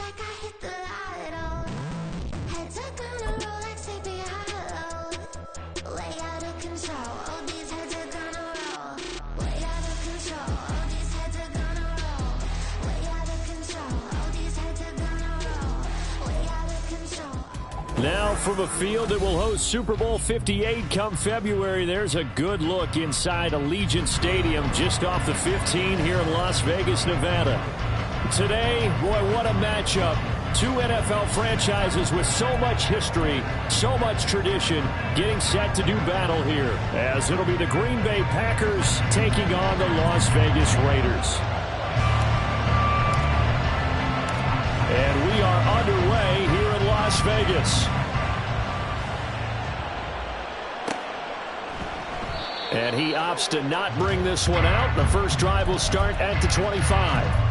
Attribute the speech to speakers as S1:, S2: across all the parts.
S1: like I hit the lotto. Heads are gonna roll like sleepy hollow. Way out of control, oh these heads are gonna roll. Way out of control, oh these heads are gonna roll. Way out of control, oh these heads are gonna roll. Way out of control.
S2: Now from a field that will host Super Bowl 58 come February, there's a good look inside Allegiant Stadium just off the 15 here in Las Vegas, Nevada. Today, boy, what a matchup. Two NFL franchises with so much history, so much tradition, getting set to do battle here, as it'll be the Green Bay Packers taking on the Las Vegas Raiders. And we are underway here in Las Vegas. And he opts to not bring this one out. The first drive will start at the 25.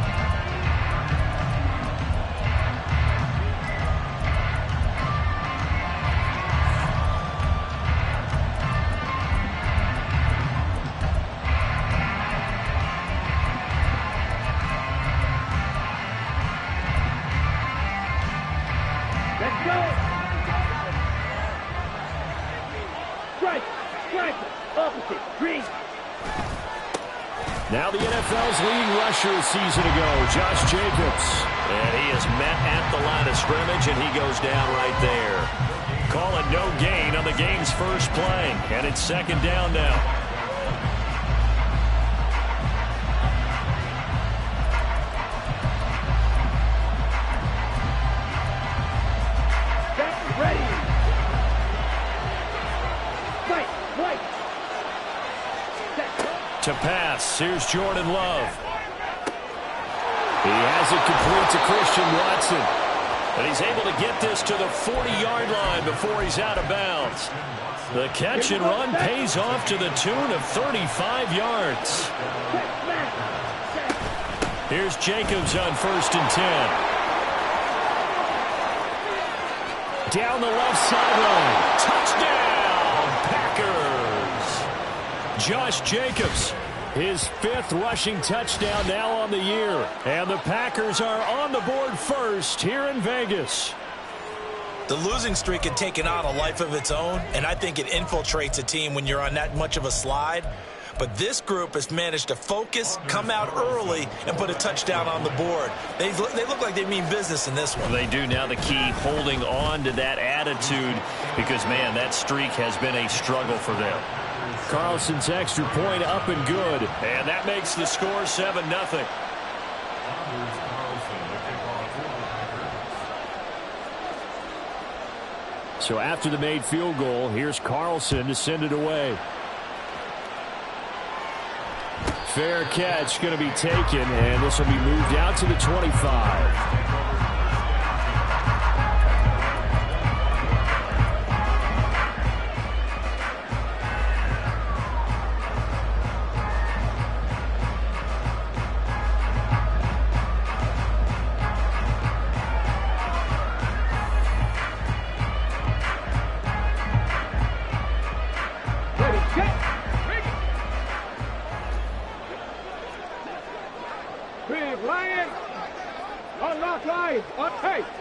S2: Now the NFL's leading rusher a season ago, Josh Jacobs.
S3: And he is met at the line of scrimmage, and he goes down right there. Call it no gain on the game's first play, and it's second down now. To pass, here's Jordan Love. He has it complete to Christian Watson. And he's able to get this to the 40-yard line before he's out of bounds. The catch and run pays off to the tune of 35 yards. Here's Jacobs on 1st and 10. Down the left sideline. Touchdown, Packers. Josh Jacobs, his 5th rushing touchdown now on the year. And the Packers are on the board first here in Vegas.
S4: The losing streak had taken on a life of its own, and I think it infiltrates a team when you're on that much of a slide. But this group has managed to focus, come out early, and put a touchdown on the board. They look like they mean business in this one.
S3: They do. Now the key, holding on to that attitude, because, man, that streak has been a struggle for them.
S2: Carlson's extra point up and good.
S3: And that makes the score 7-0.
S2: So after the made field goal, here's Carlson to send it away. Fair catch going to be taken, and this will be moved out to the 25.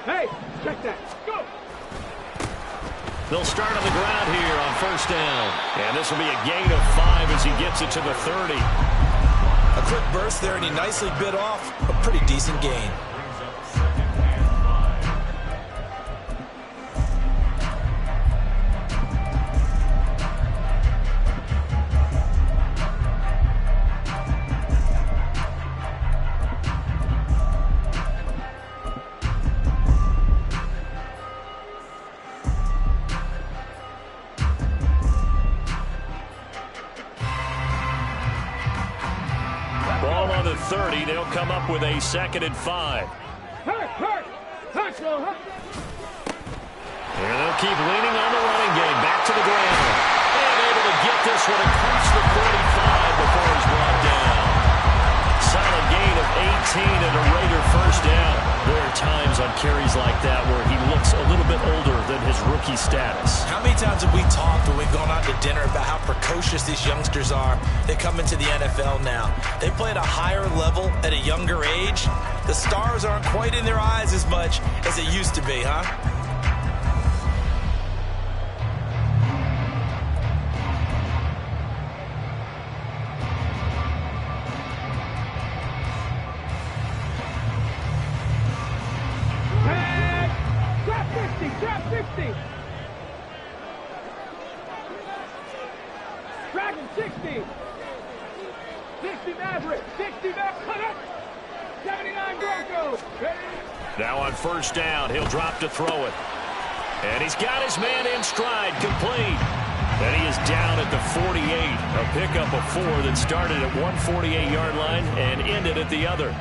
S5: Hey, check that. Go.
S3: They'll start on the ground here on 1st down. And this will be a gain of 5 as he gets it to the 30.
S4: A quick burst there, and he nicely bit off a pretty decent gain.
S3: Ball on the 30. They'll come up with a 2nd and 5. And they'll keep leaning on the running game. Back to the ground. And able to get this one across the 45 before he's brought down. Solid gain of 18 and a Raider 1st down. There are times on carries like that where he looks a little bit older than his rookie status.
S4: How many times have we talked when we've gone out to dinner about how precocious these youngsters are? They come into the NFL now. They play at a higher level at a younger age. The stars aren't quite in their eyes as much as it used to be, huh?
S5: Trap 60. Dragon 60. 60 Maverick. 60 Maverick. 79 Bronco.
S2: Now on first down, he'll drop to throw it. And he's got his man in stride, complete. And he is down at the 48. A pickup of 4 that started at one 48-yard line and ended at the other.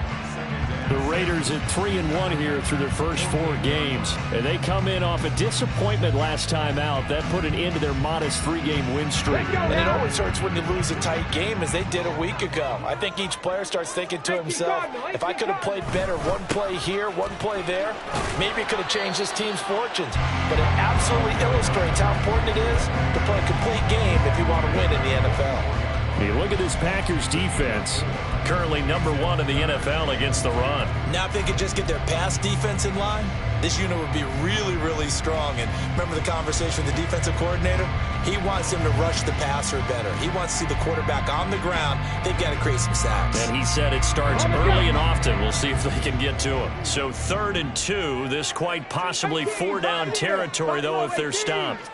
S2: The Raiders at 3-1 here through their first 4 games. And they come in off a disappointment last time out. That put an end to their modest 3-game win streak.
S4: And it always hurts when you lose a tight game, as they did a week ago. I think each player starts thinking to himself, if I could have played better one play here, one play there, maybe it could have changed this team's fortunes. But it absolutely illustrates how important it is to play a complete game if you want to win in the NFL.
S2: You look at this Packers defense, currently #1 in the NFL against the run.
S4: Now if they could just get their pass defense in line, this unit would be really, really strong. And remember the conversation with the defensive coordinator? He wants them to rush the passer better. He wants to see the quarterback on the ground. They've got to create some sacks.
S2: And he said it starts early and often. We'll see if they can get to him. So 3rd and 2, this quite possibly 4-down territory, though, if they're stopped.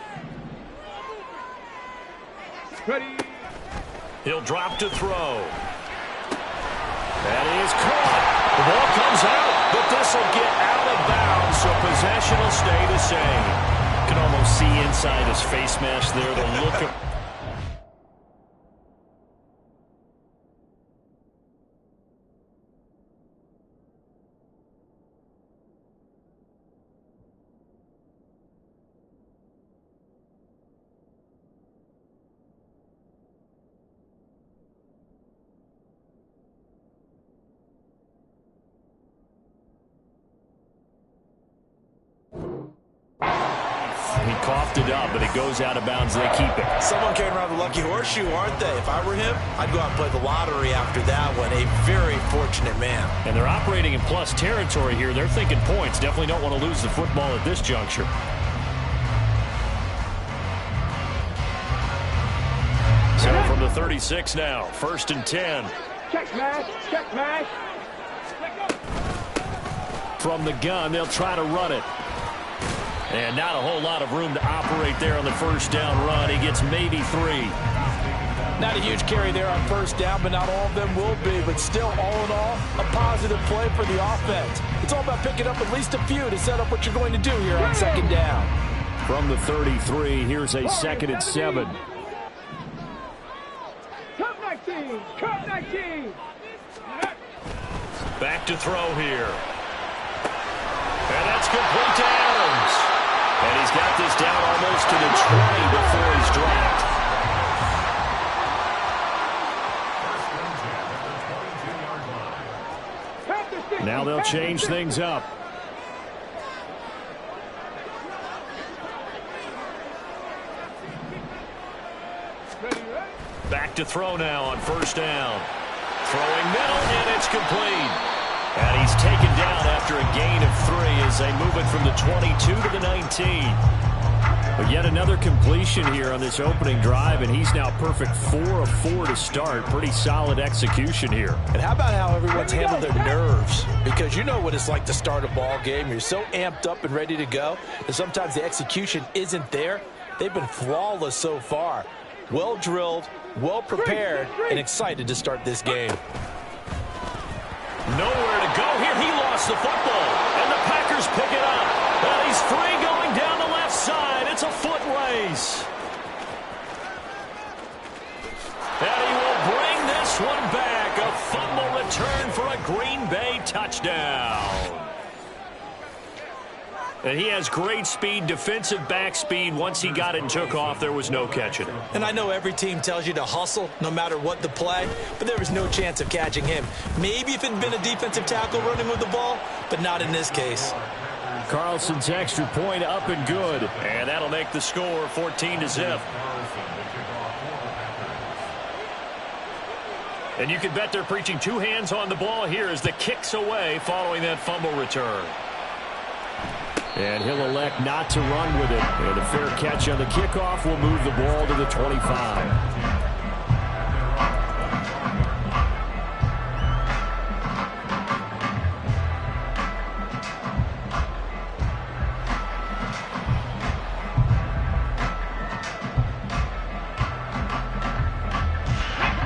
S5: Ready.
S2: He'll drop to throw. That is caught. The ball comes out, but this will get out of bounds, so possession will stay the same. You can almost see inside his face mask there, the look of... He coughed it up, but it goes out of bounds. They keep it.
S4: Someone came around the lucky horseshoe, aren't they? If I were him, I'd go out and play the lottery after that one. A very fortunate man.
S2: And they're operating in plus territory here. They're thinking points. Definitely don't want to lose the football at this juncture. So from the 36 now, 1st and 10.
S5: Check smash. Check smash.
S2: From the gun, they'll try to run it. And not a whole lot of room to operate there on the first down run. He gets maybe 3.
S4: Not a huge carry there on first down, but not all of them will be. But still, all in all, a positive play for the offense. It's all about picking up at least a few to set up what you're going to do here on 2nd down.
S2: From the 33, here's a 2nd and 7.
S5: Cut 19. Cut 19.
S2: Back to throw here. And that's complete to Adams. And he's got this down almost to the 20 before he's dropped. Now they'll change things up. Back to throw now on first down. Throwing middle, and it's complete. And he's taken down after a gain of 3 as they move it from the 22 to the 19. But yet another completion here on this opening drive, and he's now perfect 4 of 4 to start. Pretty solid execution here.
S4: And how about how everyone's handled their nerves? Because you know what it's like to start a ball game. You're so amped up and ready to go, and sometimes the execution isn't there. They've been flawless so far. Well drilled, well prepared, and excited to start this game.
S2: Nowhere to go here. He lost the football, and the Packers pick it up. And he's free going down the left side. It's a foot race. And he will bring this one back. A fumble return for a Green Bay touchdown. And he has great speed, defensive back speed. Once he got it and took off, there was no catching it.
S4: And I know every team tells you to hustle no matter what the play, but there was no chance of catching him. Maybe if it had been a defensive tackle running with the ball, but not in this case.
S2: Carlson's extra point up and good. And that'll make the score 14-0. And you can bet they're preaching two hands on the ball here as the kick's away following that fumble return. And he'll elect not to run with it. And a fair catch on the kickoff will move the ball to the 25.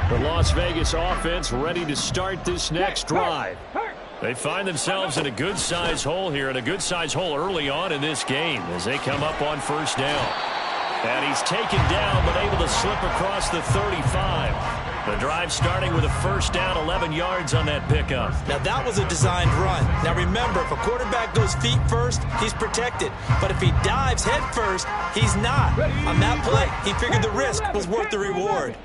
S2: The Las Vegas offense ready to start this next drive. They find themselves in a good-sized hole here, and a good-sized hole early on in this game as they come up on first down. And he's taken down but able to slip across the 35. The drive starting with a first down, 11 yards on that pickup.
S4: Now that was a designed run. Now remember, if a quarterback goes feet first, he's protected. But if he dives head first, he's not. On that play, he figured the risk was worth the reward.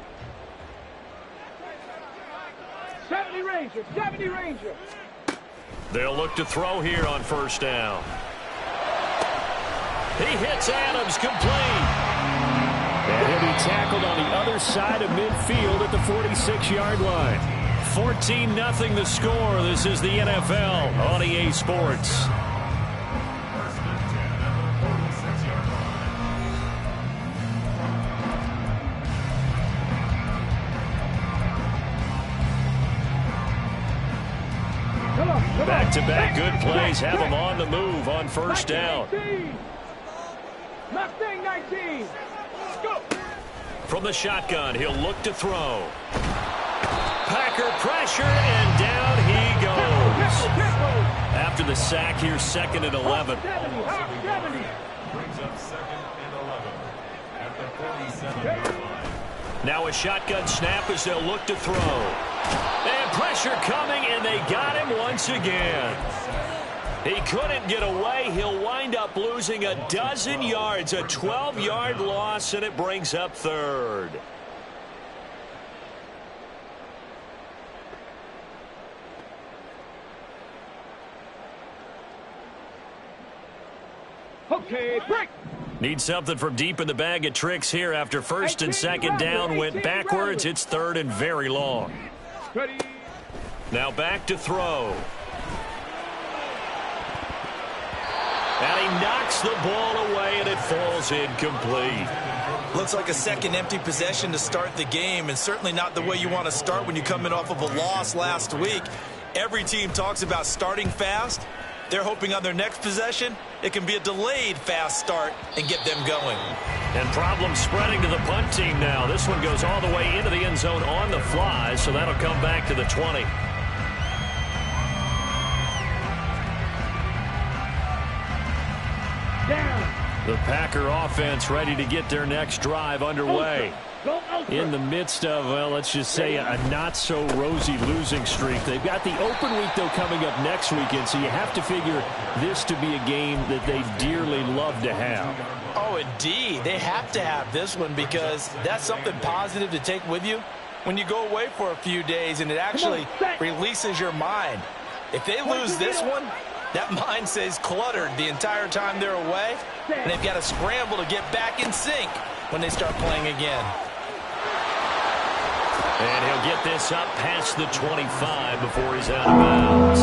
S5: 70 Ranger, 70 Ranger.
S2: They'll look to throw here on first down. He hits Adams complete. And he'll be tackled on the other side of midfield at the 46-yard line. 14-0 the score. This is the NFL on EA Sports. Back-to-back good plays have them on the move on first down.
S5: Mustang 19. Go.
S2: From the shotgun, he'll look to throw. Packer pressure, and down he goes. After the sack, here's second and 11.
S5: 70.
S6: Brings up second and 11 at the 47.
S2: Now a shotgun snap as they'll look to throw. And pressure coming, and they got him once again. He couldn't get away. He'll wind up losing a dozen yards, a 12-yard loss, and it brings up third.
S5: Okay, break.
S2: Need something from deep in the bag of tricks here after first and second down went backwards. It's third and very long.
S5: Ready.
S2: Now back to throw. And he knocks the ball away, and it falls incomplete.
S4: Looks like a second empty possession to start the game, and certainly not the way you want to start when you come in off of a loss last week. Every team talks about starting fast. They're hoping on their next possession, it can be a delayed fast start and get them going.
S2: And problems spreading to the punt team now. This one goes all the way into the end zone on the fly, so that'll come back to the 20.
S5: Down.
S2: The Packer offense ready to get their next drive underway.
S5: Go ultra.
S2: In the midst of, well, let's just say a not-so-rosy losing streak. They've got the open week, though, coming up next weekend, so you have to figure this to be a game that they dearly love to have.
S4: Oh, indeed. They have to have this one because that's something positive to take with you when you go away for a few days, and it actually releases your mind. If they lose this one, that mind stays cluttered the entire time they're away, and they've got to scramble to get back in sync when they start playing again.
S2: And he'll get this up past the 25 before he's out of bounds.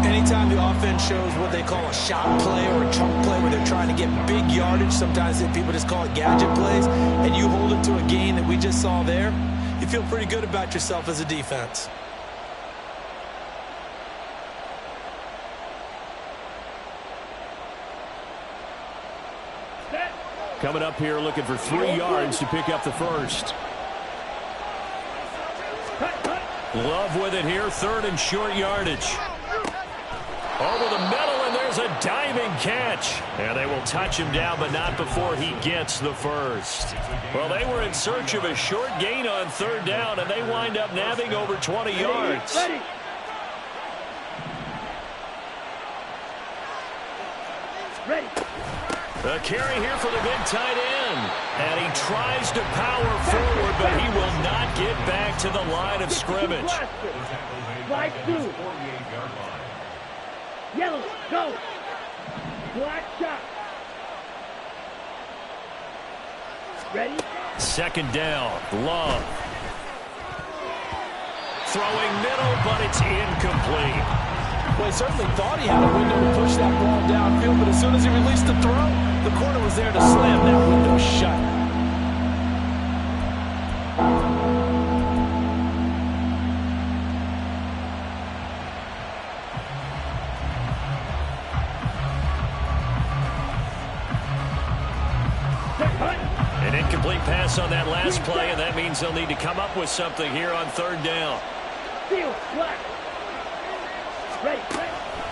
S4: Anytime the offense shows what they call a shot play or a chunk play where they're trying to get big yardage, sometimes people just call it gadget plays, and you hold it to a gain that we just saw there, you feel pretty good about yourself as a defense.
S2: Coming up here looking for 3 yards to pick up the first. Love with it here, third and short yardage. Over the middle, and there's a diving catch. And they will touch him down, but not before he gets the first. Well, they were in search of a short gain on third down, and they wind up nabbing over 20 yards.
S5: Ready.
S2: A carry here for the big tight end. And he tries to power forward, but he will not get back to the line of scrimmage.
S5: Slide 2. Yellow, go. Black shot. Ready?
S2: Second down, Love. throwing middle, but it's incomplete.
S4: Well, he certainly thought he had a window to push that ball downfield, but as soon as he released the throw, the corner was there to slam that window shut.
S2: An incomplete pass on that last play, and that means they'll need to come up with something here on third down.
S5: Field, flat. Ready.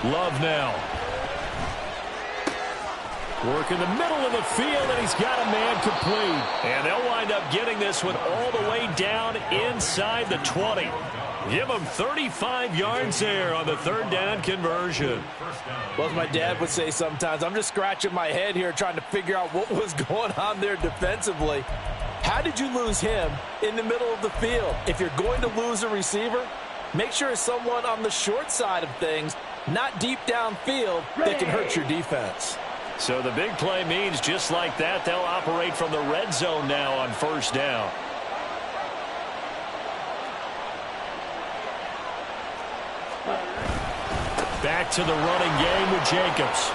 S2: Love now. Work in the middle of the field, and he's got a man complete. And they'll wind up getting this one all the way down inside the 20. Give him 35 yards there on the third down conversion.
S4: Well, as my dad would say sometimes, I'm just scratching my head here trying to figure out what was going on there defensively. How did you lose him in the middle of the field? If you're going to lose a receiver, make sure it's someone on the short side of things, not deep downfield, that can hurt your defense.
S2: So the big play means just like that, they'll operate from the red zone now on first down. Back to the running game with Jacobs.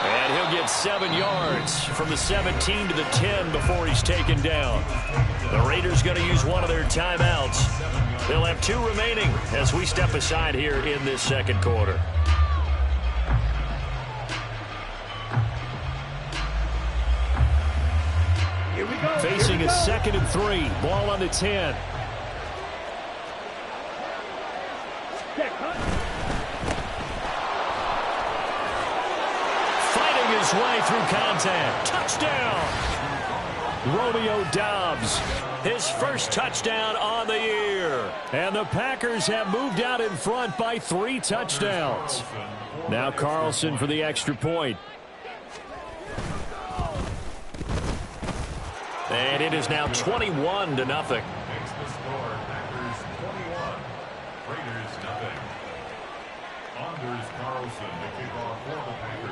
S2: And he'll get 7 yards from the 17 to the 10 before he's taken down. The Raiders going to use one of their timeouts. They'll have 2 remaining as we step aside here in this second quarter.
S5: Here we go.
S2: Facing a 2nd and 3. Ball on the 10.
S5: Check, huh?
S2: His way through contact. Touchdown! Romeo Doubs, his first touchdown on the year. And the Packers have moved out in front by 3 touchdowns. Now Carlson for the extra point. And it is now 21-0.
S6: Makes the score Packers 21, Raiders nothing. Anders Carlson to kick off for the Packers.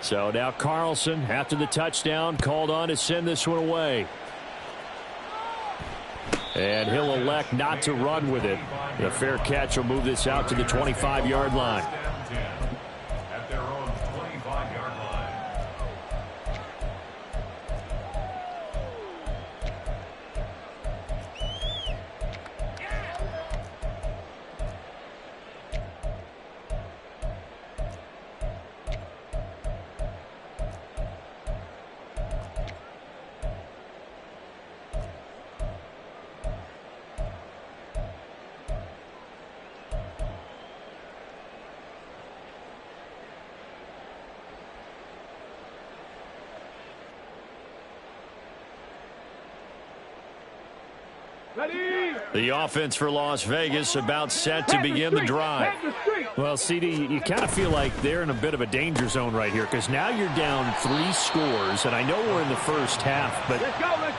S2: So now Carlson, after the touchdown, called on to send this one away. And he'll elect not to run with it. The fair catch will move this out to the 25-yard line.
S6: At their own 25-yard line.
S2: The offense for Las Vegas about set to begin the drive. Well, CD, you kind of feel like they're in a bit of a danger zone right here because now you're down 3 scores, and I know we're in the first half, but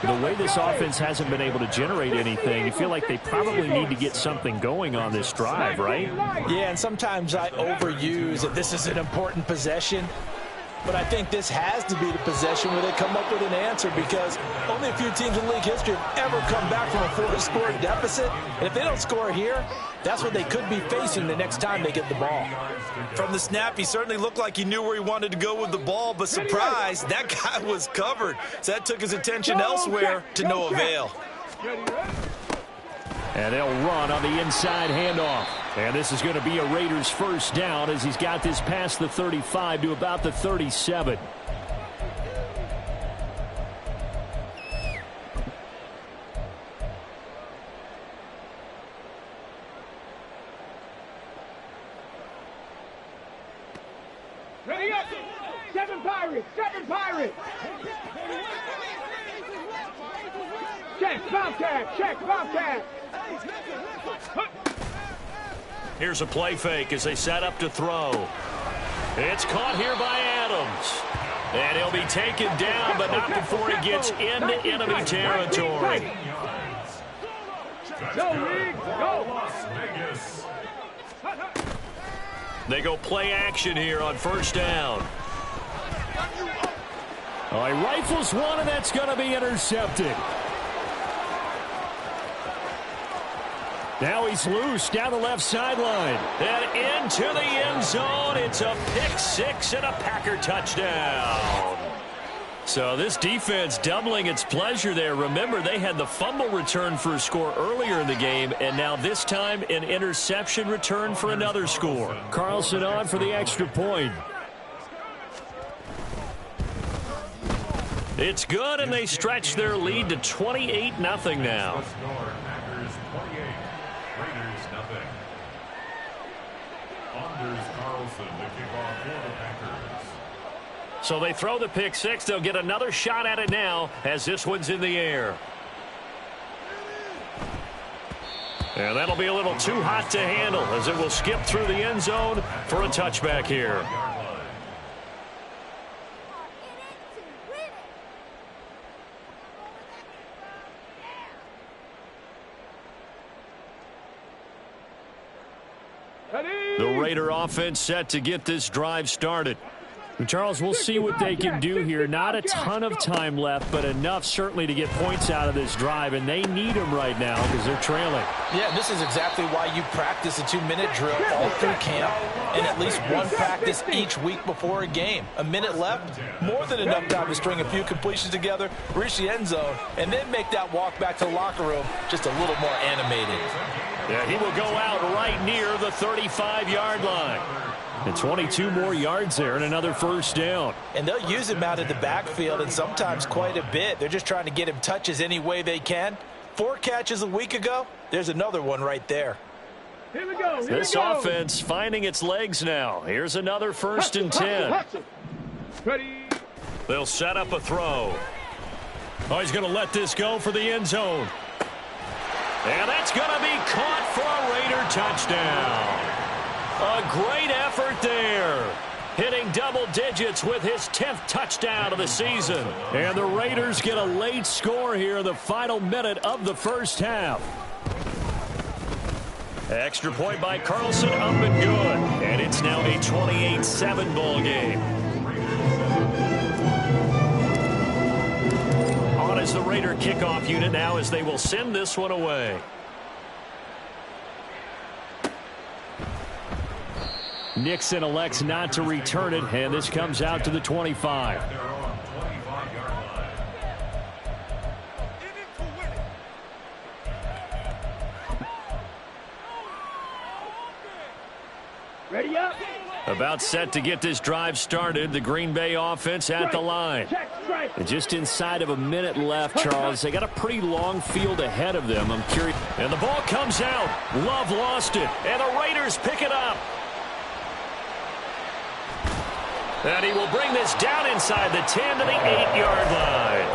S2: the way this offense hasn't been able to generate anything, you feel like they probably need to get something going on this drive, right?
S4: Yeah, and sometimes I overuse that this is an important possession. But I think this has to be the possession where they come up with an answer because only a few teams in league history have ever come back from a 4-score deficit. And if they don't score here, that's what they could be facing the next time they get the ball. From the snap, he certainly looked like he knew where he wanted to go with the ball, but surprise, that guy was covered. So that took his attention elsewhere to no avail.
S2: And they'll run on the inside handoff. And this is going to be a Raiders first down as he's got this past the 35 to about the 37.
S5: Ready up. 7 Pirates. 7 Pirates. Check, Bobcat. Check, Bobcat.
S2: Here's a play fake as they set up to throw. It's caught here by Adams. And he'll be taken down, but not before he gets into enemy territory.
S5: Go, Riggs. Go.
S6: Las Vegas.
S2: They go play action here on first down. Oh, he rifles one, and that's going to be intercepted. Now he's loose down the left sideline.
S3: And into the end zone. It's a pick six and a Packer touchdown.
S2: So this defense doubling its pleasure there. Remember, they had the fumble return for a score earlier in the game, and now this time an interception return for another score. Carlson on for the extra point.
S3: It's good, and they stretch their lead to 28-0 now.
S6: Packers 28, Raiders nothing. Anders Carlson to kick off for the Packers.
S3: So they throw the pick six. They'll get another shot at it now as this one's in the air. And that'll be a little too hot to handle as it will skip through the end zone for a touchback here.
S2: The Raider offense set to get this drive started. And Charles, we'll see what they can do here. Not a ton of time left, but enough certainly to get points out of this drive, and they need them right now because they're trailing.
S4: Yeah, this is exactly why you practice a 2-minute drill all through camp and at least one practice each week before a game. A minute left, more than enough time to string a few completions together, reach the end zone, and then make that walk back to the locker room just a little more animated.
S3: Yeah, he will go out right near the 35-yard line.
S2: And 22 more yards there and another first down.
S4: And they'll use him out of the backfield and sometimes quite a bit. They're just trying to get him touches any way they can. 4 catches a week ago. There's another one right there.
S5: Here we go.
S2: This offense finding its legs now. Here's another first and 10.
S5: Ready.
S3: They'll set up a throw.
S2: Oh, he's going to let this go for the end zone.
S3: And that's going to be caught for a Raider touchdown. A great effort there. Hitting double digits with his 10th touchdown of the season.
S2: And the Raiders get a late score here in the final minute of the first half.
S3: Extra point by Carlson, up and good. And it's now a 28-7 ball game. On is the Raider kickoff unit now as they will send this one away.
S2: Nixon elects not to return it, and this comes out to the 25.
S5: Ready up.
S2: About set to get this drive started. The Green Bay offense at the line. And just inside of a minute left, Charles. They got a pretty long field ahead of them. I'm curious.
S3: And the ball comes out. Love lost it. And the Raiders pick it up. And he will bring this down inside the 10 to the 8-yard line.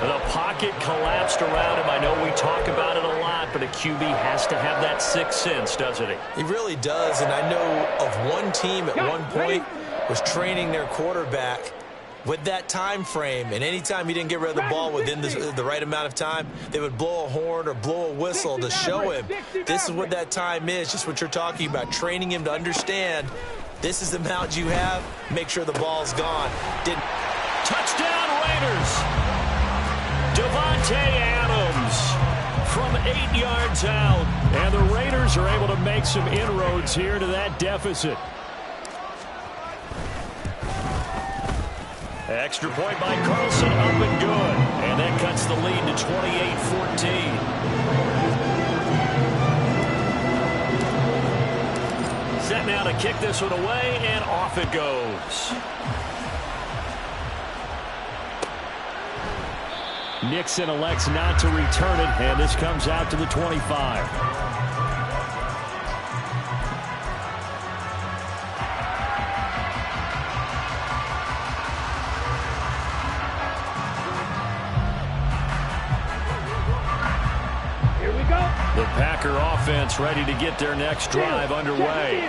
S3: The pocket collapsed around him. I know we talk about it a lot, but a QB has to have that sixth sense, doesn't he?
S4: He really does, and I know of one team at one point was training their quarterback with that time frame, and anytime he didn't get rid of the ball within the right amount of time, they would blow a horn or blow a whistle to show him this is what that time is, just what you're talking about, training him to understand this is the amount you have, make sure the ball's gone.
S3: Touchdown Raiders! Devontae Adams from 8 yards out.
S2: And the Raiders are able to make some inroads here to that deficit.
S3: Extra point by Carlson, up and good. And that cuts the lead to 28-14. Set now to kick this one away, and off it goes.
S2: Nixon elects not to return it, and this comes out to the 25.
S5: Here we go.
S2: The Packer offense ready to get their next drive underway.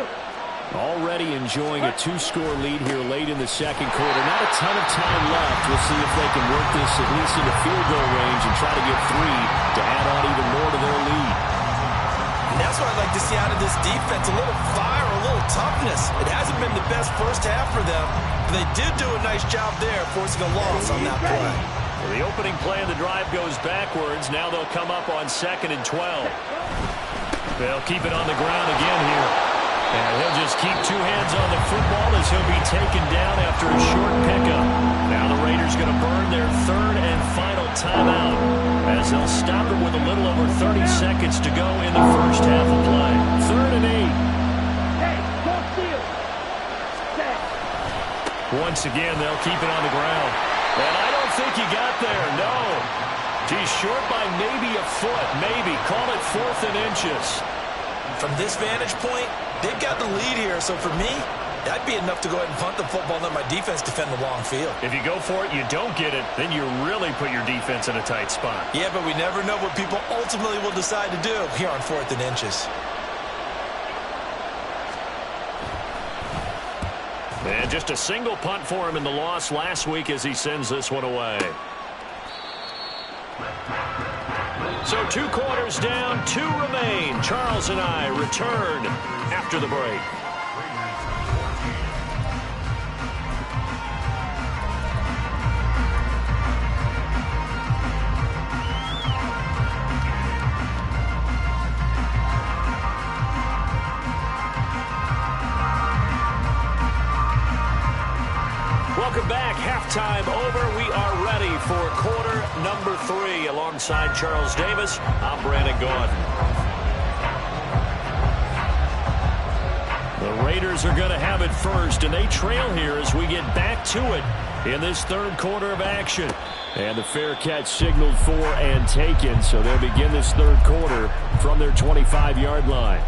S2: Already enjoying a 2-score lead here late in the second quarter. Not a ton of time left. We'll see if they can work this at least into field goal range and try to get 3 to add on even more to their lead.
S4: And that's what I'd like to see out of this defense, a little fire, a little toughness. It hasn't been the best first half for them, but they did do a nice job there forcing a loss on that play.
S3: Well, the opening play of the drive goes backwards. Now they'll come up on 2nd and 12.
S2: They'll keep it on the ground again here. And he'll just keep two hands on the football as he'll be taken down after a short pickup. Now the Raiders going to burn their third and final timeout as they'll stop it with a little over 30 seconds to go in the first half of play. 3rd and 8.
S5: Hey, don't steal. Set.
S2: Once again, they'll keep it on the ground. And I don't think he got there, no. He's short by maybe a foot, maybe. Call it 4th and inches.
S4: From this vantage point, they've got the lead here, so for me, that'd be enough to go ahead and punt the football and let my defense defend the long field.
S2: If you go for it, you don't get it, then you really put your defense in a tight spot.
S4: Yeah, but we never know what people ultimately will decide to do here on 4th and inches.
S2: And just a single punt for him in the loss last week as he sends this one away. So 2 quarters down, 2 remain. Charles and I return after the break. Welcome back. Halftime over. We are ready for quarter number 3. Alongside Charles Davis, I'm Brandon Gaudin. The Raiders are going to have it first, and they trail here as we get back to it in this 3rd quarter of action. And the fair catch signaled for and taken, so they'll begin this 3rd quarter from their 25-yard line.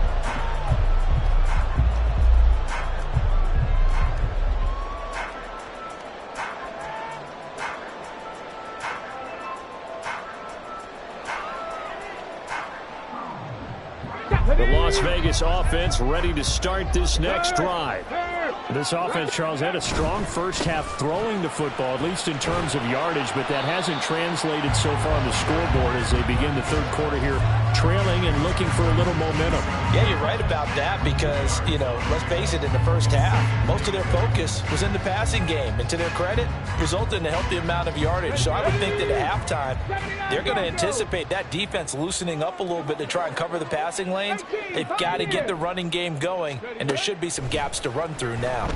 S2: The Las Vegas offense ready to start this next drive. This offense, Charles, had a strong first half throwing the football, at least in terms of yardage, but that hasn't translated so far on the scoreboard as they begin the 3rd quarter here, trailing and looking for a little momentum.
S4: Yeah, you're right about that because, you know, let's face it, in the first half, most of their focus was in the passing game. And to their credit, resulted in a healthy amount of yardage. So I would think that at halftime, they're going to anticipate that defense loosening up a little bit to try and cover the passing lanes. They've got to get the running game going, and there should be some gaps to run through now.
S2: And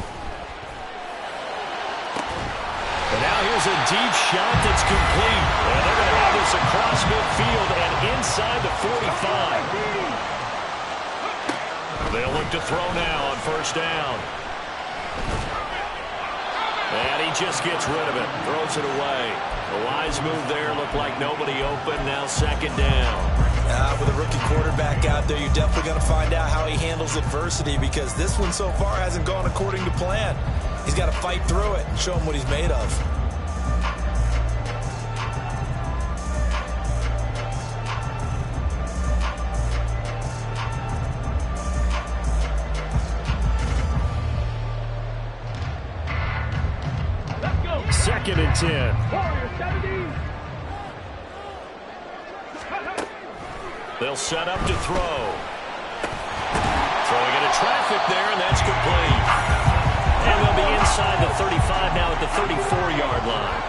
S2: now here's a deep shot that's complete. And they're going to have this across midfield and inside the 45. They'll look to throw now on 1st down. And he just gets rid of it, throws it away. A wise move there, looked like nobody open, now 2nd down.
S4: With a rookie quarterback out there, you're definitely going to find out how he handles adversity because this one so far hasn't gone according to plan. He's got to fight through it and show him what he's made of.
S5: Let's go.
S2: 2nd and 10.
S5: Warrior 70.
S2: They'll set up to throw. Throwing into traffic there, and that's complete. And they'll be inside the 35 now at the 34-yard line.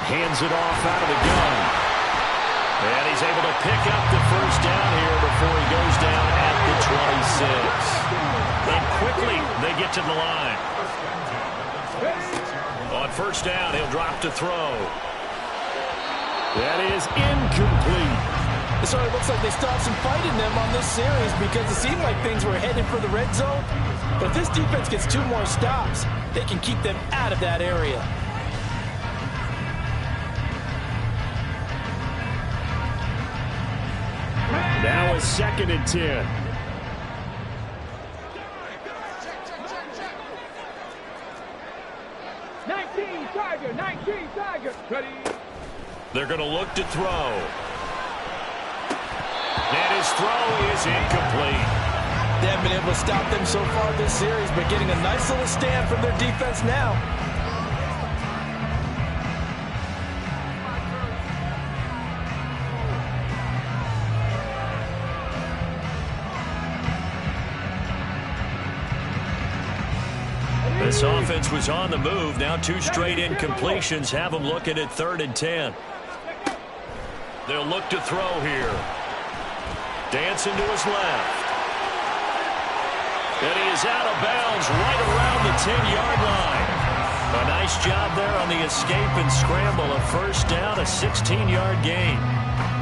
S2: Hands it off out of the gun. And he's able to pick up the 1st down here before he goes down at the 26. And quickly they get to the line. On 1st down, he'll drop to throw. That is incomplete.
S4: It sort of looks like they stopped some fight in them on this series because it seemed like things were headed for the red zone. But if this defense gets 2 more stops, they can keep them out of that area.
S2: Now a 2nd and 10.
S5: Ready.
S2: They're going to look to throw. And his throw is incomplete.
S4: They haven't been able to stop them so far this series, but getting a nice little stand from their defense now.
S2: This offense was on the move. Now 2 straight incompletions have them looking at 3rd and 10.
S3: They'll look to throw here. Dancing to his left. And he is out of bounds right around the 10-yard line. A nice job there on the escape and scramble. A first down, a 16-yard gain.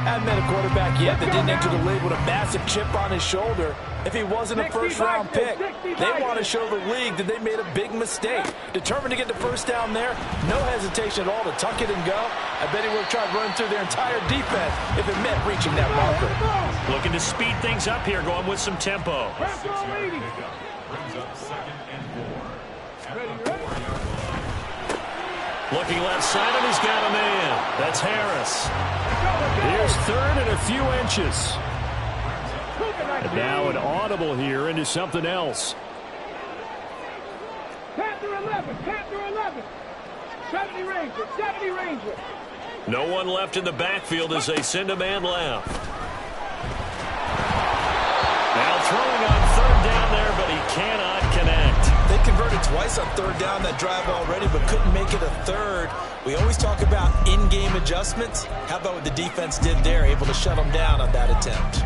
S4: Haven't met a quarterback yet that didn't enter the league with a massive chip on his shoulder. If he wasn't a first-round pick, they want to show the league that they made a big mistake. Determined to get the first down there, no hesitation at all to tuck it and go. I bet he would have tried running through their entire defense if it meant reaching that marker.
S3: Looking to speed things up here, going with some tempo.
S6: Brings up 2nd and 4. At the 4-yard line.
S3: Looking left side, and he's got a man. That's Harris.
S2: Here's 3rd and a few inches. And now an audible here into something else.
S5: Panther 11, Panther 11. 70 Ranger, 70 Ranger.
S3: No one left in the backfield as they send a man left. Now throwing on 3rd down there, but he cannot connect.
S4: They converted twice on 3rd down that drive already, but couldn't make it a 3rd. We always talk about in-game adjustments. How about what the defense did there, able to shut them down on that attempt?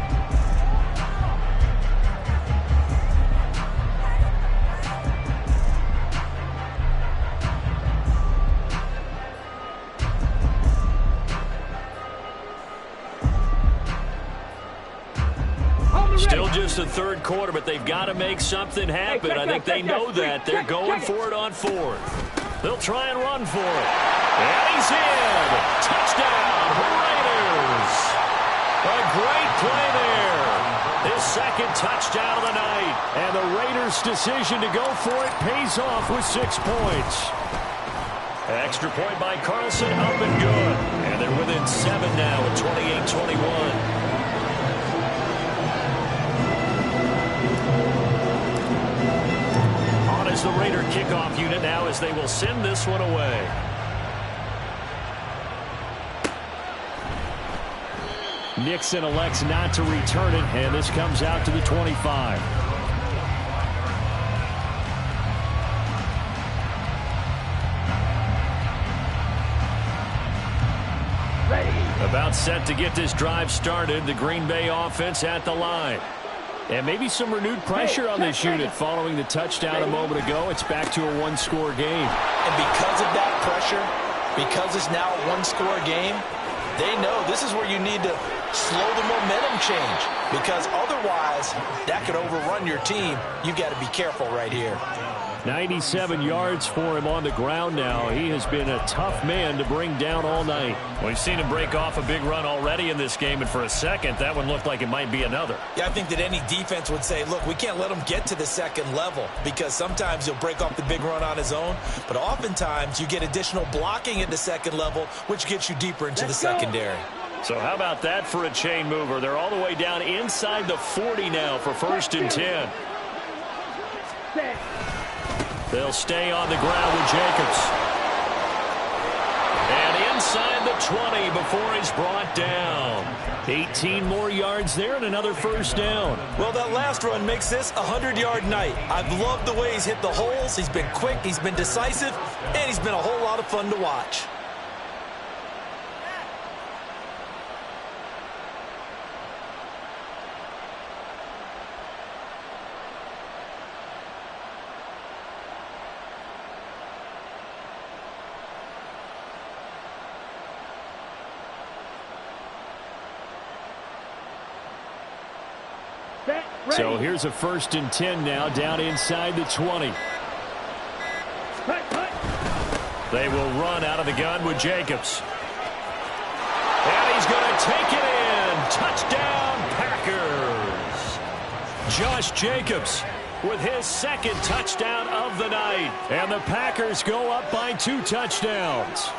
S3: Still just the 3rd quarter, but they've got to make something happen. I think they know that. They're going for it on 4th. They'll try and run for it. And he's in. Touchdown, Raiders. A great play there. His 2nd touchdown of the night.
S2: And the Raiders' decision to go for it pays off with 6 points.
S3: Extra point by Carlson, up and good. And they're within 7 now at 28-21. Is the Raider kickoff unit now as they will send this one away.
S2: Nixon elects not to return it, and this comes out to the 25. About set to get this drive started. The Green Bay offense at the line. And maybe some renewed pressure on this unit following the touchdown a moment ago. It's back to a 1-score game.
S4: And because of that pressure, because it's now a 1-score game, they know this is where you need to slow the momentum change. Because otherwise, that could overrun your team. You've got to be careful right here.
S2: 97 yards for him on the ground now. He has been a tough man to bring down all night.
S3: We've seen him break off a big run already in this game, and for a second, that one looked like it might be another.
S4: Yeah, I think that any defense would say, look, we can't let him get to the 2nd level because sometimes he'll break off the big run on his own, but oftentimes you get additional blocking at the 2nd level, which gets you deeper into the secondary.
S3: So how about that for a chain mover? They're all the way down inside the 40 now for 1st and 10. They'll stay on the ground with Jacobs. And inside the 20 before he's brought down.
S2: 18 more yards there and another 1st down.
S4: Well, that last run makes this a 100-yard night. I've loved the way he's hit the holes. He's been quick, he's been decisive, and he's been a whole lot of fun to watch.
S2: So here's a 1st and 10 now down inside the 20.
S3: They will run out of the gun with Jacobs. And he's going to take it in. Touchdown, Packers. Josh Jacobs with his 2nd touchdown of the night.
S2: And the Packers go up by 2 touchdowns.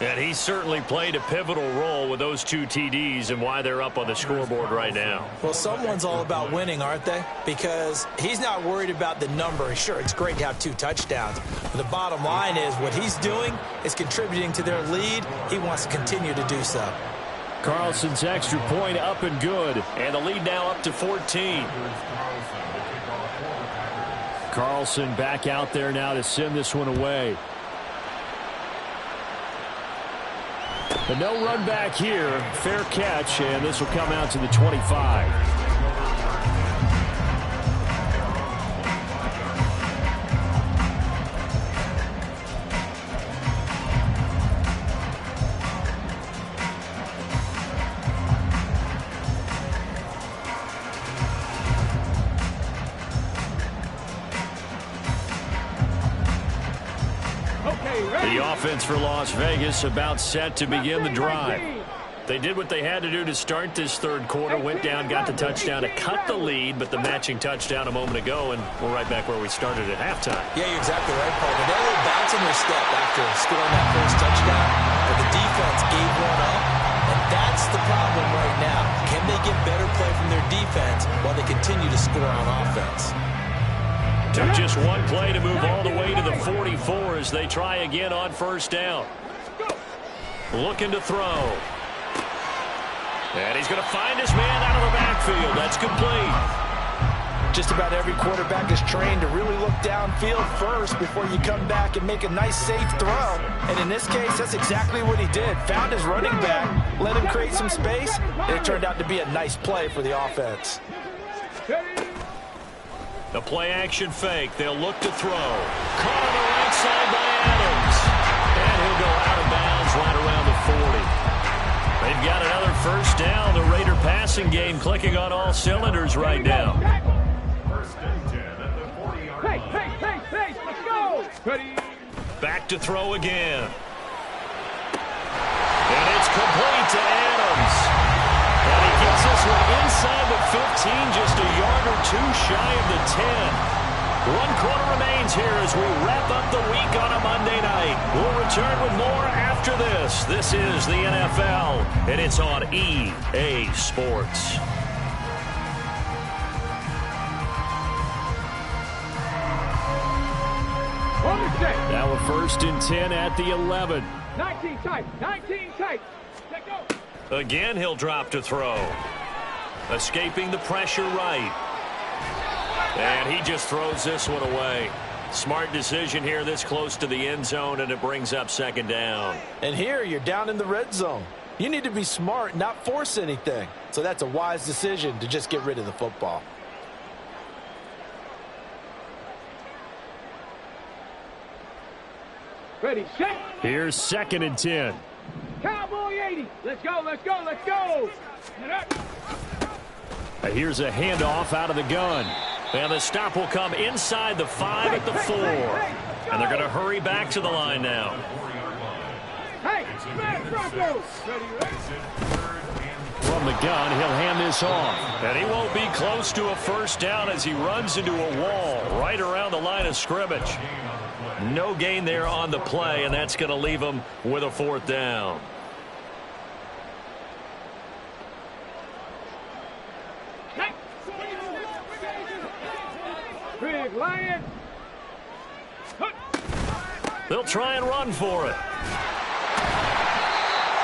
S3: And he certainly played a pivotal role with those 2 TDs and why they're up on the scoreboard right now.
S4: Well, someone's all about winning, aren't they? Because he's not worried about the number. Sure, it's great to have 2 touchdowns. But the bottom line is what he's doing is contributing to their lead. He wants to continue to do so.
S2: Carlson's extra point up and good.
S3: And the lead now up to 14.
S2: Carlson back out there now to send this one away. But no run back here. Fair catch, and this will come out to the 25. The offense for Las Vegas about set to begin the drive. They did what they had to do to start this third quarter, went down, got the touchdown to cut the lead, but the matching touchdown a moment ago, and we're right back where we started at halftime.
S4: Yeah, you're exactly right, Paul. They had a little bounce in their step after scoring that first touchdown, but the defense gave one up, and that's the problem right now. Can they get better play from their defense while they continue to score on offense?
S2: Took just one play to move all the way to the 44 as they try again on first down. Looking to throw. And he's going to find his man out of the backfield. That's complete.
S4: Just about every quarterback is trained to really look downfield first before you come back and make a nice, safe throw. And in this case, that's exactly what he did. Found his running back, let him create some space, and it turned out to be a nice play for the offense.
S2: The play-action fake. They'll look to throw. Caught on the right side by Adams. And he'll go out of bounds right around the 40. They've got another first down. The Raider passing game clicking on all cylinders right now.
S6: First and 10 at the 40-yard line.
S5: Hey, let's go! Ready?
S2: Back to throw again. And it's complete to Adams. And he gets this one inside the 15, just a yard or two shy of the 10. 1 quarter remains here as we wrap up the week on a Monday night. We'll return with more after this. This is the NFL, and it's on EA Sports. Now a first and 10 at the 11.
S5: 19 tight. Let go.
S2: Again, he'll drop to throw. Escaping the pressure right. And he just throws this one away. Smart decision here this close to the end zone, and it brings up second down.
S4: And here you're down in the red zone. You need to be smart, not force anything. So that's a wise decision to just get rid of the football.
S5: Ready, set.
S2: Here's second and 10.
S5: Cowboy 80. Let's go.
S2: Here's a handoff out of the gun. And the stop will come inside the 5 at the 4. And they're going to hurry back to the line now.
S5: Hey, Broncos.
S2: From the gun, he'll hand this off. And he won't be close to a first down as he runs into a wall right around the line of scrimmage. No gain there on the play, and that's going to leave him with a fourth down.
S5: Big Lion.
S2: They'll try and run for it.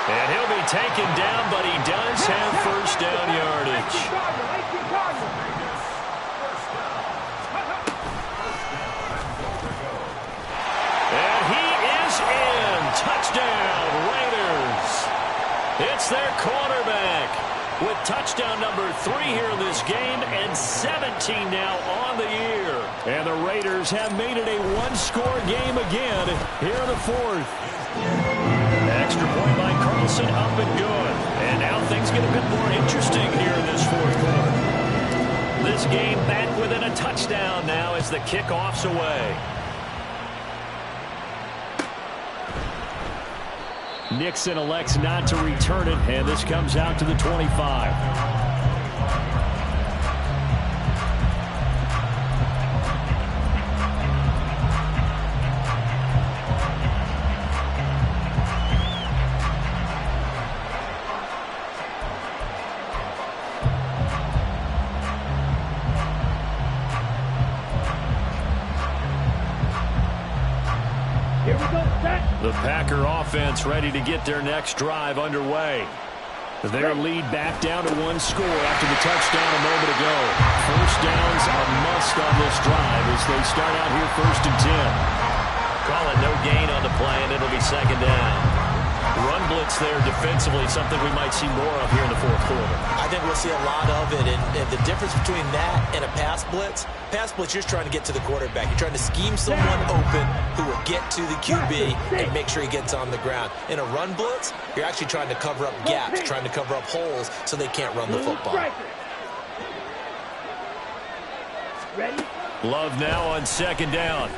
S2: And he'll be taken down, but he does have first down yardage. And he is in. Touchdown, Raiders. It's their quarterback with touchdown number 3 here in this game, and 17 now on the year. And the Raiders have made it a one-score game again here in the fourth. Extra point by Carlson, up and good. And now things get a bit more interesting here in this fourth quarter. This game back within a touchdown now as the kickoff's away. Nixon elects not to return it, and this comes out to the 25. The Packer offense ready to get their next drive underway. Their lead back down to 1 score after the touchdown a moment ago. First downs are a must on this drive as they start out here first and 10. Call it no gain on the play, and it'll be second down. Run blitz there defensively, something we might see more of here in the fourth quarter.
S4: I think we'll see a lot of it, and the difference between that and a pass blitz, you're just trying to get to the quarterback. You're trying to scheme someone open who will get to the QB and make sure he gets on the ground. In a run blitz, you're actually trying to cover up gaps, trying to cover up holes so they can't run the football.
S5: Ready?
S2: Love now on second down.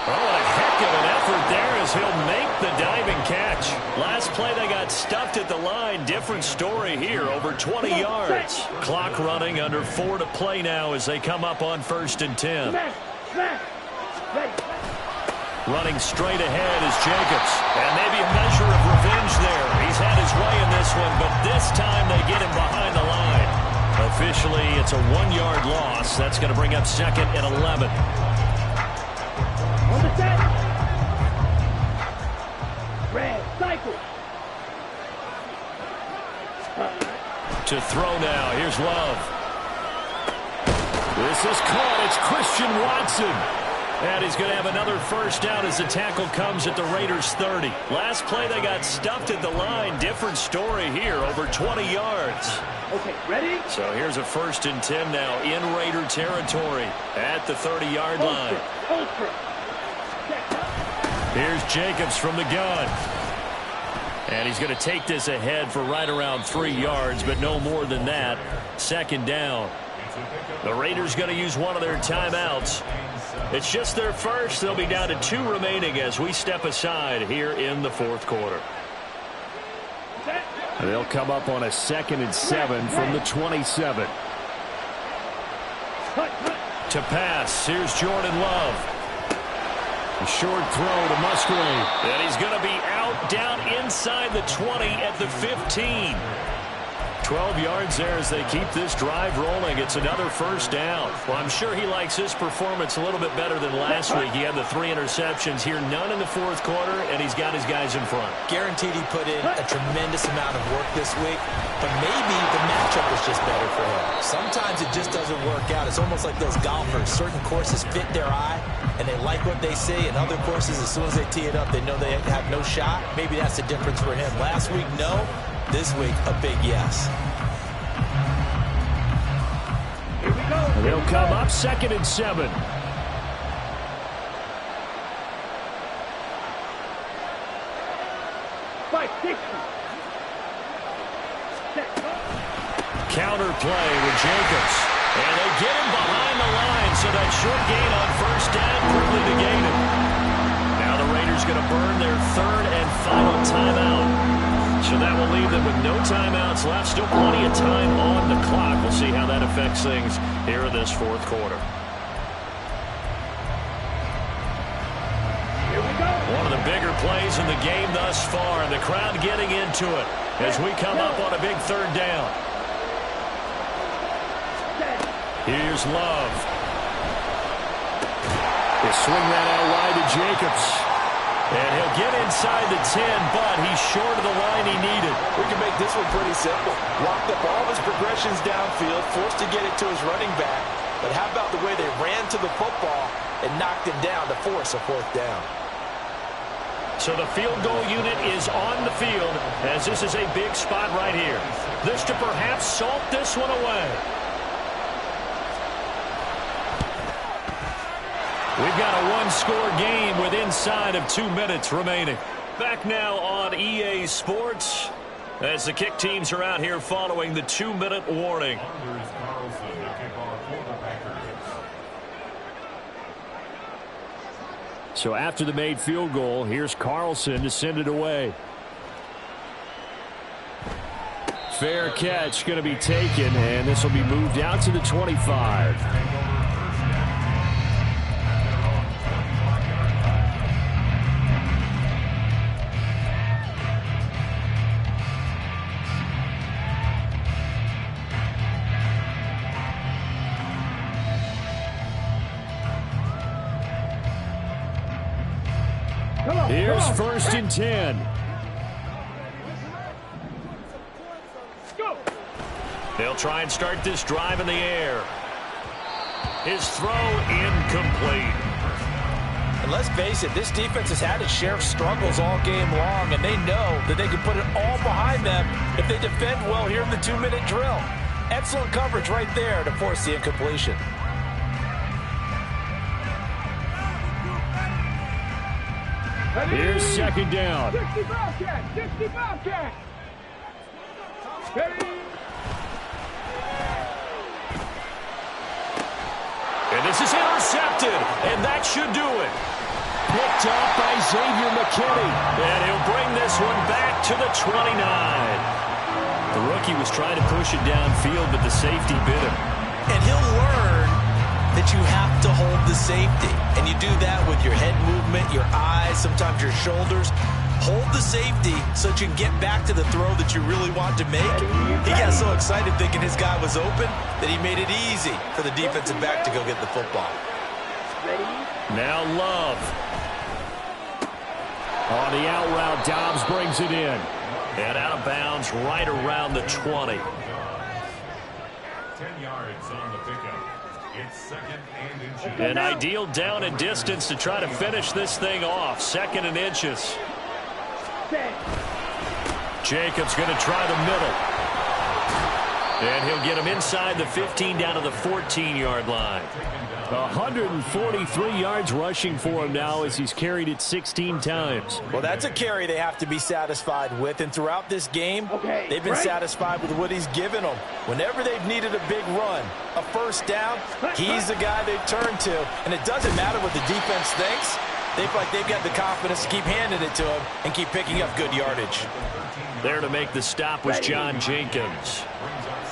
S2: Oh, a heck of an effort there as he'll make the diving catch. Last play they got stuffed at the line. Different story here, over 20 yards. Clock running, under 4 to play now as they come up on 1st and 10. Running straight ahead is Jacobs. And maybe a measure of revenge there. He's had his way in this one, but this time they get him behind the line. Officially, it's a 1-yard loss. That's going to bring up 2nd and 11.
S5: On the set. Red, cycle.
S2: To throw now. Here's Love. This is caught. It's Christian Watson. And he's going to have another first down as the tackle comes at the Raiders' 30. Last play they got stuffed at the line. Different story here. Over 20 yards.
S5: Okay, ready?
S2: So here's a 1st and 10 now in Raider territory at the 30-yard line.
S5: Ultra.
S2: Here's Jacobs from the gun. And he's going to take this ahead for right around 3 yards, but no more than that. 2nd down. The Raiders going to use one of their timeouts. It's just their first. They'll be down to 2 remaining as we step aside here in the fourth quarter. They'll come up on a 2nd and 7 from the 27. To pass, here's Jordan Love. A short throw to Musgrave. And he's going to be out down inside the 20 at the 15. 12 yards there as they keep this drive rolling. It's another first down. Well, I'm sure he likes his performance a little bit better than last week. He had the 3 interceptions here, none in the fourth quarter, and he's got his guys in front.
S4: Guaranteed he put in a tremendous amount of work this week, but maybe the matchup was just better for him. Sometimes it just doesn't work out. It's almost like those golfers. Certain courses fit their eye, and they like what they see, and other courses, as soon as they tee it up, they know they have no shot. Maybe that's the difference for him. Last week, no. This week, a big yes.
S5: Here we go.
S2: They'll come up 2nd and 7. Counter play with Jacobs. And they get him behind the line, so that short gain on 1st down quickly negated. Now the Raiders going to burn their 3rd and final timeout. So that will leave them with no timeouts left. Still plenty of time on the clock. We'll see how that affects things here in this fourth quarter.
S5: Here we go.
S2: One of the bigger plays in the game thus far, and the crowd getting into it as we come up on a big 3rd down. Here's Love. They swing that out wide to Jacobs. And he'll get inside the 10, but he's short of the line he needed.
S7: We can make this one pretty simple. Locked up all of his progressions downfield, forced to get it to his running back. But how about the way they ran to the football and knocked him down to force a 4th down?
S2: So the field goal unit is on the field as this is a big spot right here. This to perhaps salt this one away. We've got a 1-score game with inside of 2 minutes remaining. Back now on EA Sports as the kick teams are out here following the 2-minute warning. So after the made field goal, here's Carlson to send it away. Fair catch going to be taken, and this will be moved out to the 25. Here's 1st and 10. They'll try and start this drive in the air. His throw incomplete.
S4: And And let's face it, this defense has had its share of struggles all game long, and they know that they can put it all behind them if they defend well here in the 2-minute drill. Excellent coverage right there to force the incompletion.
S2: Here's second down.
S5: 60 Bobcat! 60 Bobcat! Ready?
S2: And this is intercepted, and that should do it. Picked up by Xavier McKinney. And he'll bring this one back to the 29. The rookie was trying to push it downfield, but the safety bit him.
S4: And he'll learn that you have to hold the safety. And you do that with your head movement, your eyes, sometimes your shoulders. Hold the safety so that you can get back to the throw that you really want to make. He got so excited thinking his guy was open that he made it easy for the defensive back to go get the football.
S2: Now Love. On the out route, Dobbs brings it in. And out of bounds right around the 20.
S6: 10 yards on the pickup. It's second and inches.
S2: An ideal down and distance to try to finish this thing off. Second and inches. Jacobs going to try the middle. And he'll get him inside the 15 down to the 14-yard line. 143 yards rushing for him now as he's carried it 16 times.
S4: Well, that's a carry they have to be satisfied with. And throughout this game, they've been satisfied with what he's given them. Whenever they've needed a big run, a first down, he's the guy they turn to. And it doesn't matter what the defense thinks. They feel like they've got the confidence to keep handing it to him and keep picking up good yardage.
S2: There to make the stop was John Jenkins.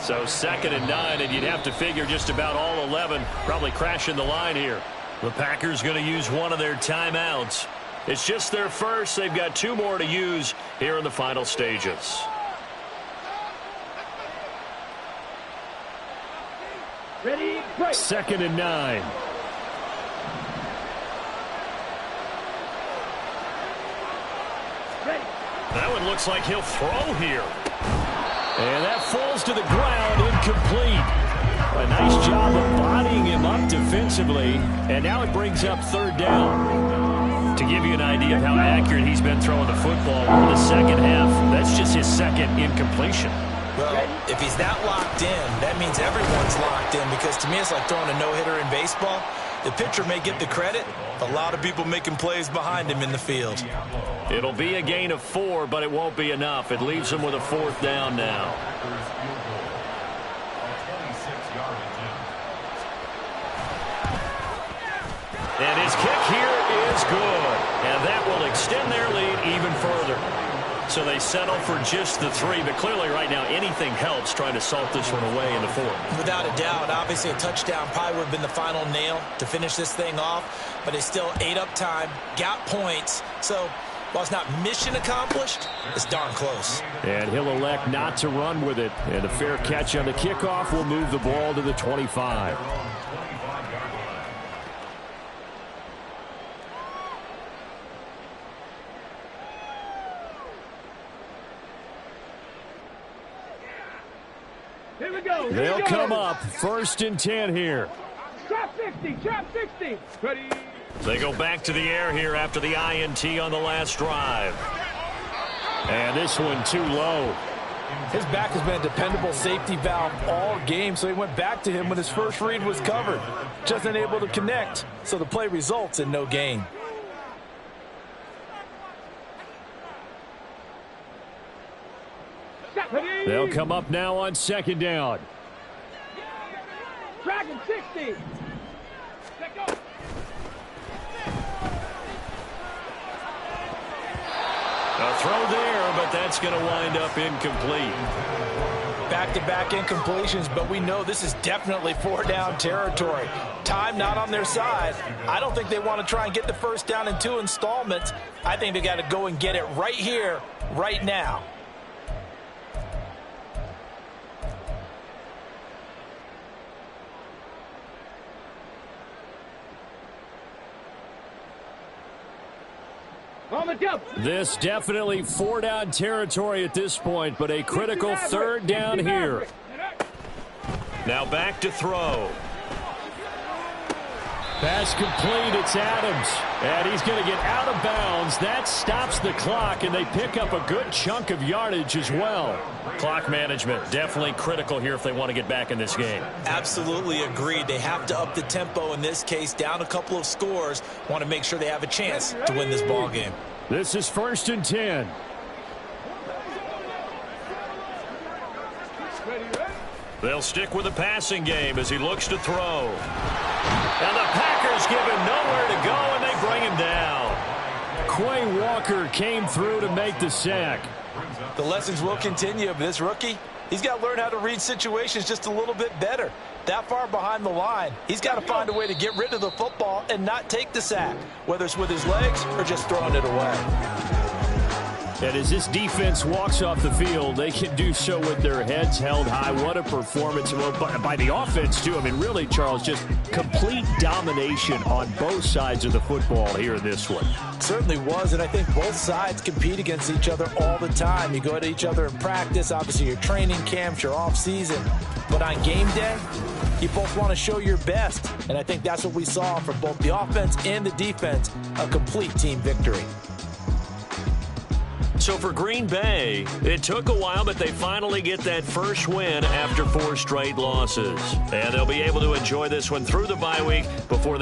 S2: So second and 9, and you'd have to figure just about all 11 probably crashing the line here. The Packers going to use one of their timeouts. It's just their first. They've got 2 more to use here in the final stages.
S5: Ready? Break.
S2: Second and 9.
S5: Ready.
S2: That one looks like he'll throw here. And that falls to the ground, incomplete. A nice job of bodying him up defensively. And now it brings up third down. To give you an idea of how accurate he's been throwing the football over the second half, that's just his second incompletion.
S4: Well, if he's that locked in, that means everyone's locked in, because to me it's like throwing a no-hitter in baseball. The pitcher may get the credit, but a lot of people making plays behind him in the field.
S2: It'll be a gain of 4, but it won't be enough. It leaves him with a 4th down now. And his kick here is good. And that will extend their lead even further. So they settle for just the 3, but clearly right now anything helps trying to salt this one away in the 4th.
S4: Without a doubt, obviously a touchdown probably would have been the final nail to finish this thing off, but they still ate up time, got points, so while it's not mission accomplished, it's darn close.
S2: And he'll elect not to run with it, and a fair catch on the kickoff will move the ball to the 25.
S5: Here we go.
S2: They'll come up 1st and 10 here.
S5: Trap 60. Trap 60. Ready.
S2: They go back to the air here after the INT on the last drive. And this one too low.
S4: His back has been a dependable safety valve all game, so he went back to him when his first read was covered. Just unable to connect, so the play results in no gain.
S2: They'll come up now on 2nd down.
S5: Dragon 60. Let go.
S2: A throw there, but that's going to wind up incomplete.
S4: Back-to-back incompletions, but we know this is definitely 4-down territory. Time not on their side. I don't think they want to try and get the first down in 2 installments. I think they got to go and get it right here, right now.
S5: On the jump.
S2: This definitely 4-down territory at this point, but a critical 3rd down here. Now back to throw. Pass complete, it's Adams. And he's going to get out of bounds. That stops the clock, and they pick up a good chunk of yardage as well.
S3: Clock management, definitely critical here if they want to get back in this game.
S4: Absolutely agreed. They have to up the tempo in this case, down a couple of scores. Want to make sure they have a chance to win this ball game.
S2: This is 1st and 10.
S3: They'll stick with the passing game as he looks to throw. And the Packers give him nowhere to go, and they bring him down.
S2: Quay Walker came through to make the sack.
S4: The lessons will continue, but this rookie, he's got to learn how to read situations just a little bit better. That far behind the line, he's got to find a way to get rid of the football and not take the sack, whether it's with his legs or just throwing it away.
S2: And as this defense walks off the field, they can do so with their heads held high. What a performance by the offense, too. I mean, really, Charles, just complete domination on both sides of the football here in this one.
S4: Certainly was, and I think both sides compete against each other all the time. You go at each other in practice, obviously your training camps, your off-season. But on game day, you both want to show your best. And I think that's what we saw from both the offense and the defense, a complete team victory.
S3: So for Green Bay, it took a while, but they finally get that first win after 4 straight losses. And they'll be able to enjoy this one through the bye week before